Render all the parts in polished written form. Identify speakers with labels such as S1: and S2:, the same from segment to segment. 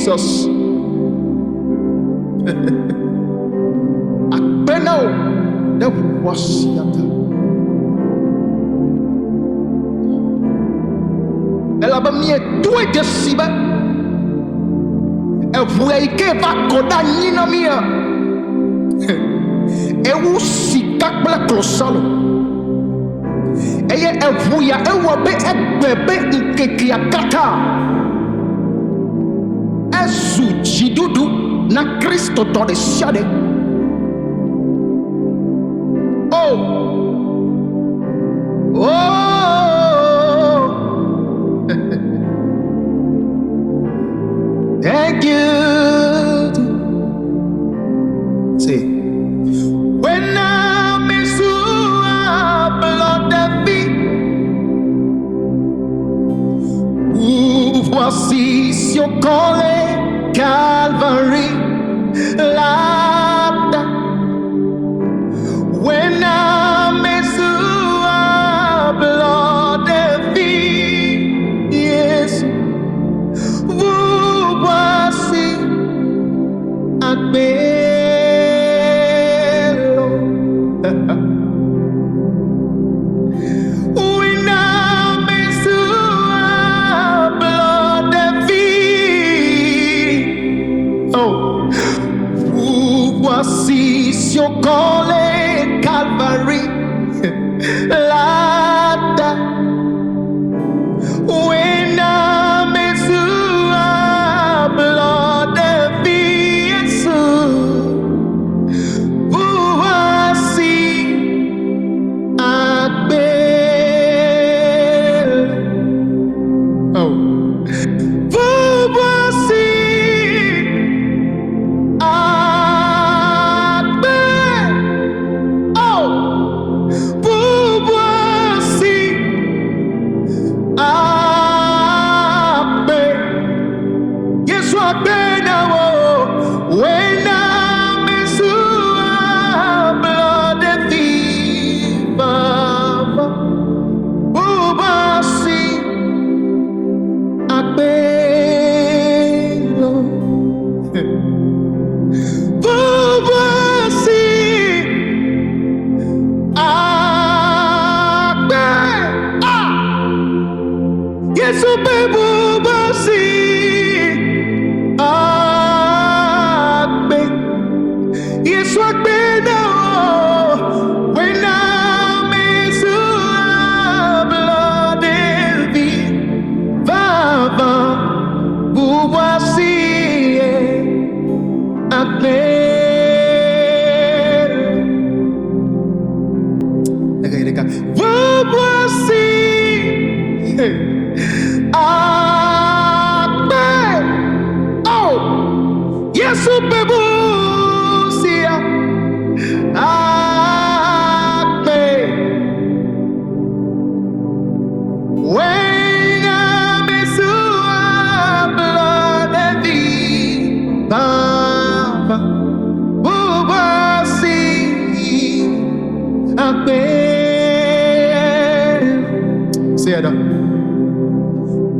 S1: Jesus. Akbenao the wasiata. Elabamie tuwe desiba. Evueke va koda nyina mia. Ewu sikakbla klosalo. Eye evuya ewobe egbebe nkekia kata. Ezu jidudu na Kristo tode siade. Oh. Thank you. See, when I'm in blood and feet, voici sur collet Calvary Love. When I'm in blood and feet, yes. Voici sur collet Calvary Lada. When I'm blood and feet, voici Abel. Oh.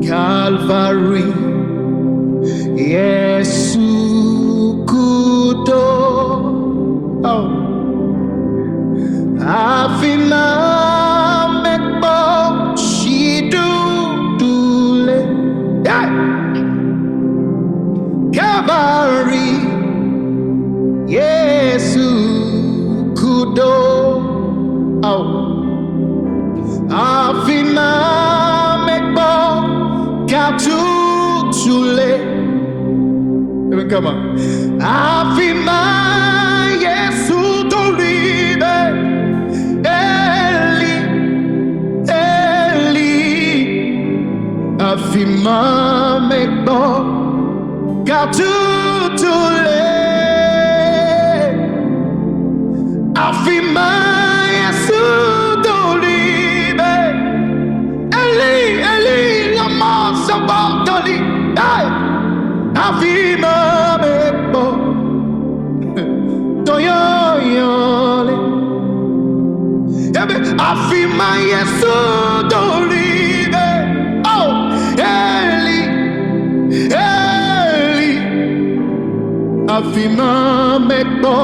S1: Calvary, Yesu kudo, oh, afina mekbo shidu dule, yeah. Calvary, Yesu kudo, oh, afina mekbo Katutule. Come on. Afima Yesu dolibe. Eli, Eli. Afima mekbo Katutule. Afima Yesu dolibe. Eli, Eli. Sabotoli, Afima Mebo, Toyoyole, Afima Yesu Dolive, oh, Eli, Eli, Afima mekbo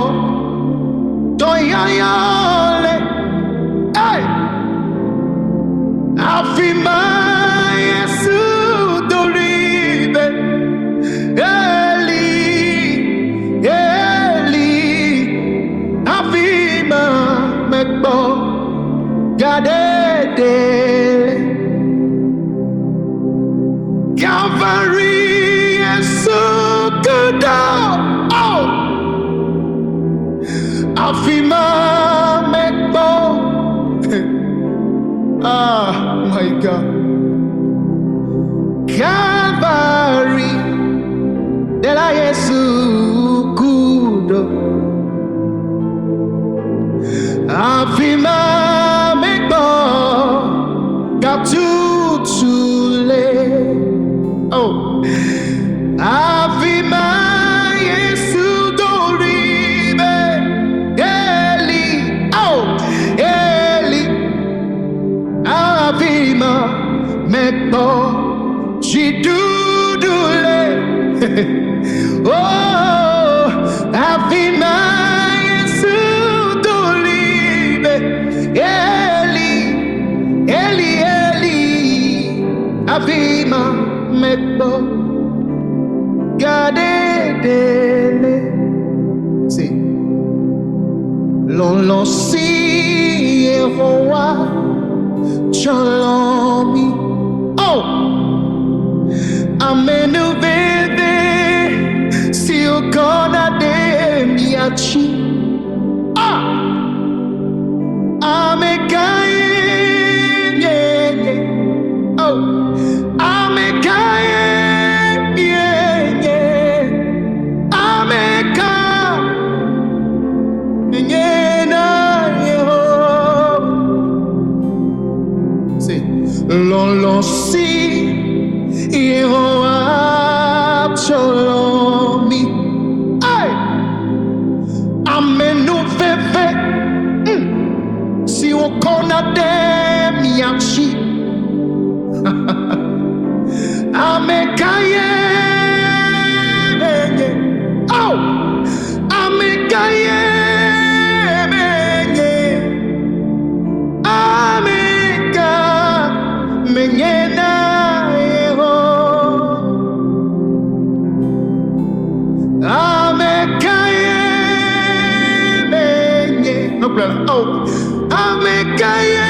S1: Toyayale Hey Afima Yesu Dolibe Eli Eli Afima mekbo Gadede Calvary Yesu Kudo Oh Afima mekbo Ah my God Calvary de la Yesu Kudo Afima mekbo Gatutule Oh Afima Yesu Doribe Eli Oh Eli Afima mekbo Jidudule Oh Afima Yesu Doribe Eli Eli Eli Afima mekbo Gadedele Si Lolo si Yehowa Chalomi Oh Amenu bebe Si ukona de miachi Ah Amekaye Nye Oh Amekaye Lolo si Yehowa Cholomi Ay Amenu veve Si ukona de miachi Amekaye Oh Amekaye Menyena Yeho Amekaye Menye No problem Oh Amekaye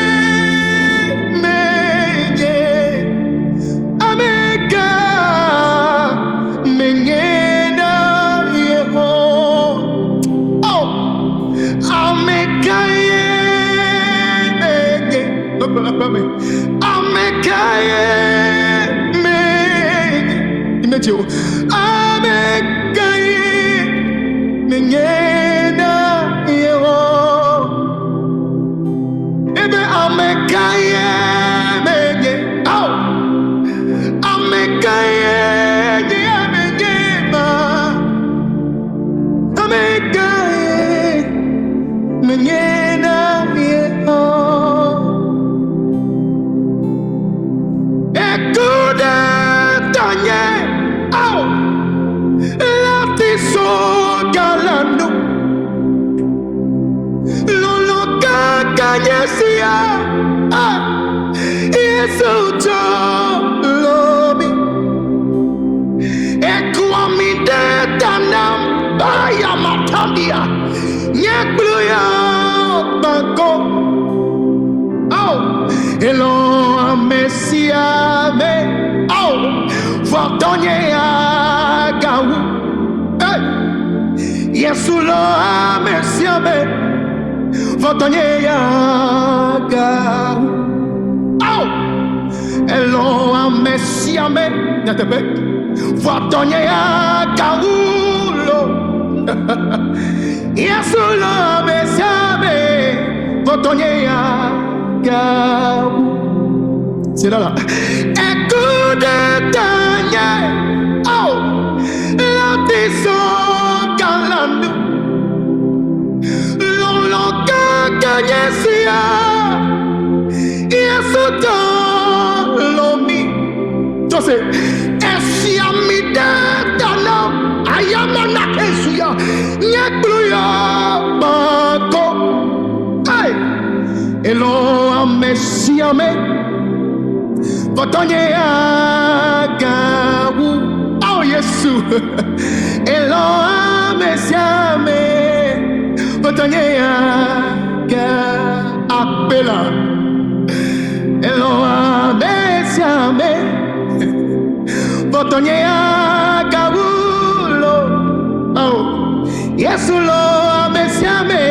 S1: Menye Ameka Menyena Yeho Oh Amekaye Menye No problem Amekaye Menye Imagine Amekaye Menyena Yeho Ebe Amekaye Menye Oh Amekaye Menyema Amekaye Menyena Yeho Oh, la so galano, lolo kakayesia, ah, Yesu to lobi, ekwami de tanam, baya matandia, nyekluya bako, oh, elo amesia me, oh, fortonye agawu. Yesu lo amesia me Votonye yaga Oh Elo amesia me Nyatebe Votonye yaga ulo Yesu lo amesia me Votonye yaga C'est là Écoute Tanya Oh La teso galando Yesia, Yesu lomi. Jose, Esia mi de dana. Ayama na kesu mesiame Votonye agawu Oh Yesu Elo mesiame Votonye aga Apela Elo mesiame Votonye agawu Oh Yesu lo mesiame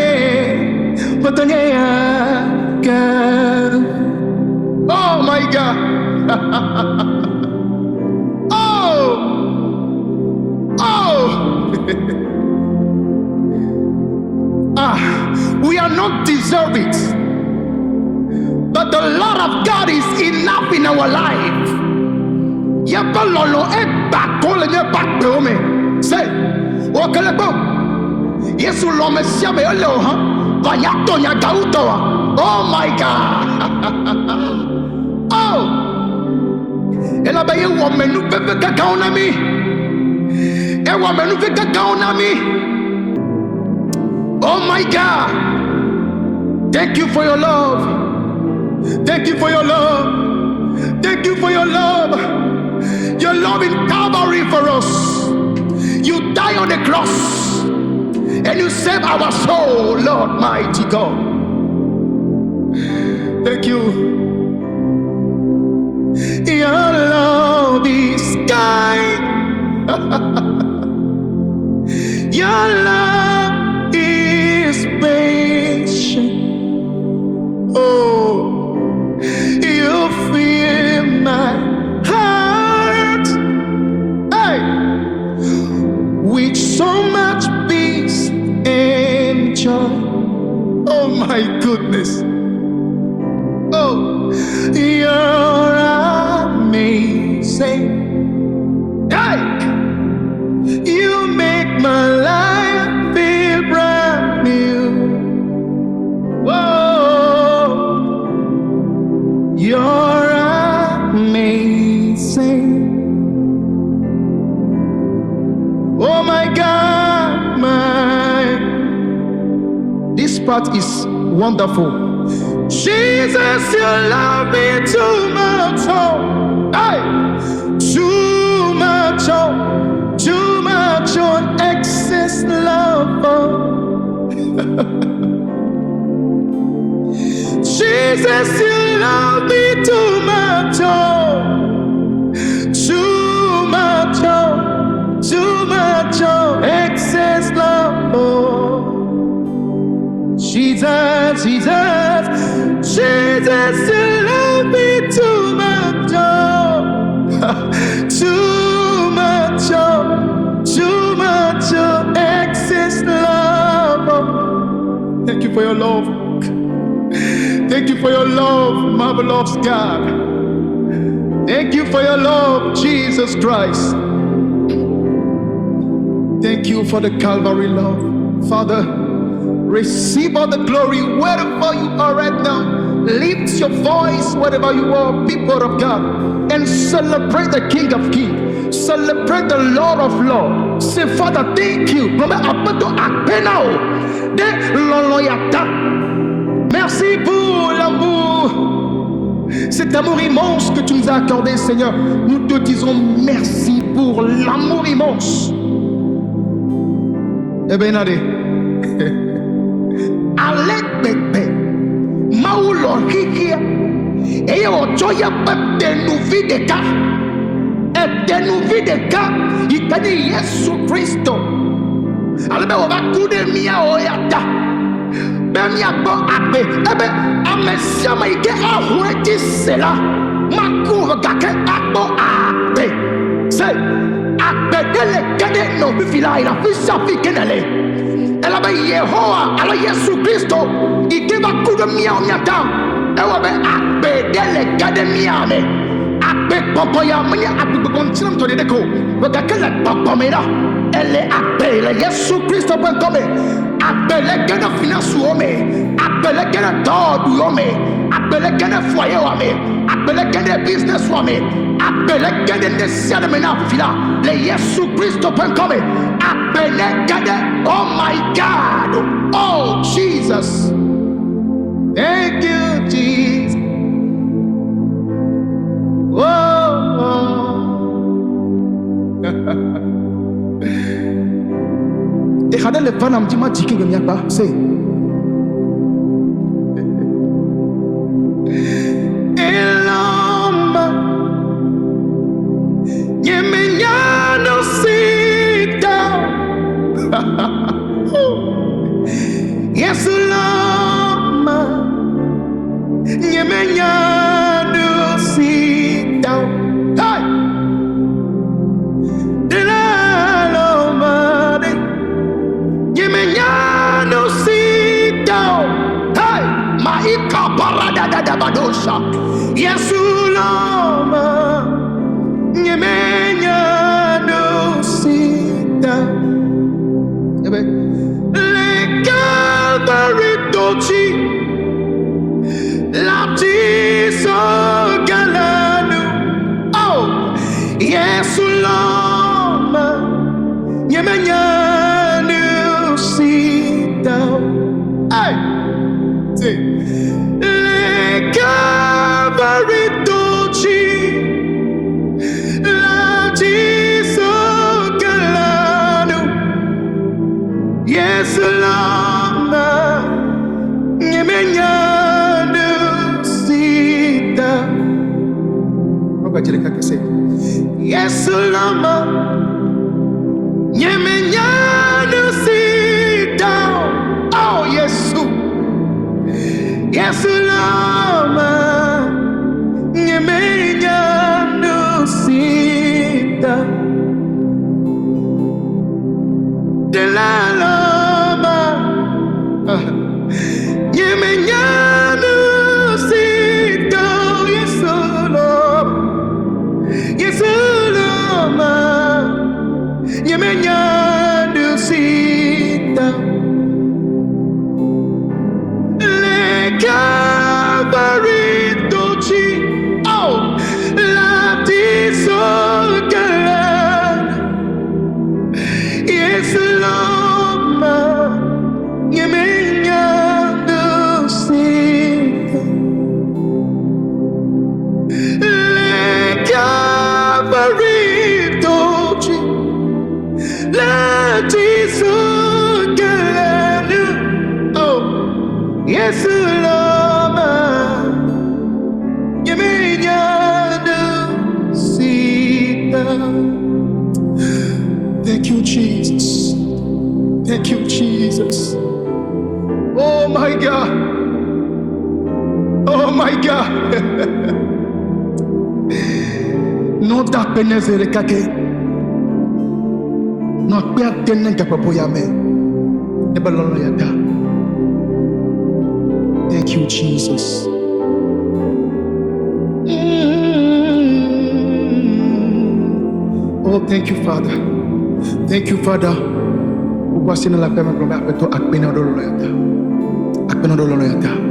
S1: Votonye aga Oh my God. Oh. We are not deserving, but the Lord of God is enough in our life. Yapalolo e bakole ne bakome. Say, okelebo. Yesu lo mesia me ole ha. Vanyato nya gautoa. Oh my God. Oh, ela baye wo menu pepe kaka na mi. E wo menu pepe kaka na mi. Oh my God. Thank you for your love. Thank you for your love. Thank you for your love. Your love in Calvary for us. You die on the cross and you save our soul, Lord mighty God. Thank you. Your love is kind. Your love is patient. Oh, you fill my heart, hey, with so much peace and joy. Oh my goodness. Oh, you're amazing. Hey, you make my life feel brand new. Whoa, you're amazing. Oh my God, this part is wonderful. Jesus, you love me too much, oh, hey, too much, oh, excess love, oh. Jesus, you love me too much, oh, too much, oh, excess love, oh. Jesus, Jesus, Jesus, you love me too much, oh. Too much, oh, excess love, oh. Thank you for your love. Thank you for your love, marvelous God. Thank you for your love, Jesus Christ. Thank you for the Calvary love. Father, receive all the glory wherever you are right now. Lift your voice wherever you are, people of God, and celebrate the King of Kings. Celebrate the Lord of Lords. Say, Father, thank you. Merci pour l'amour. Cet amour immense que tu nous as accordé, Seigneur. Nous te disons merci pour l'amour immense. Eh bien, allez. Allez, bébé. Maulo hikia. Et ojoya pep de nouvi de cas. Et de nouvi de cas. Il t'a dit Jésus-Christ. Alors, on va couder mia oyata. Bemia bon ape. Eh ben, amesia maike ahoueti cela. Ma cour gake abo ape. C'est ape de le gade no bifila. Il a fait sa fille kenele. Elle avait Yehowa, alors Jésus-Christ, il te va coup de mia au miata. Elle avait ape de le gade mia me. Ape popoya mania ape bontinam to de deko. Regarde la popomera. Elle est appelée Jésus-Christ pour tomber. Appelée que de finance ou homme. Appelée que de tort ou homme. Appelée que de foyer ou homme. Appelée que de business ou homme. Appelée que de nécessaire de ménage fila. Le Jésus-Christ pour tomber. Appelée que de oh my God. Oh Jesus. Thank you Jesus. Oh, oh. Et regardez le van dit, m'a dit qu'il n'y a pas, c'est. Et l'homme, n'y m'a no sita. Yes, l'homme, n'y m'a no sita. Hey! De l'homme, n'y m'a no sita. Hey! Maïka parada da badosha. Yes, l'homme, n'y m'a no sita. Le Calvary dolci, la tiso galano. Oh, yes, l'homme, yemenya no sita. Hey, see, le Calvary dolci, la tiso galano. Yes, l'homme, yemenya no sita. Yes, l'homme, yemenya no sita. Oh, yes, yes, l'homme, yemenya no sita. De la lama, yemenya no sita. Yes, l'homme, yes, l'homme, yemenya no sita. Le Calvary dolci, oh, la tiso galano. Yes, l'homme, yemenya no sita. Le Calvary dolci, la tiso galano. Oh, yes, l'homme, yemenya no sita. Thank you, Jesus. Thank you, Jesus. Oh my God. Oh my God. Non da penezere kake. Non pia tenen kapoyame. Ebalolo yata. Thank you, Jesus. Oh, thank you, Father. Thank you, Father. Voici la paix, ma grand-mère, akpena dololo yata.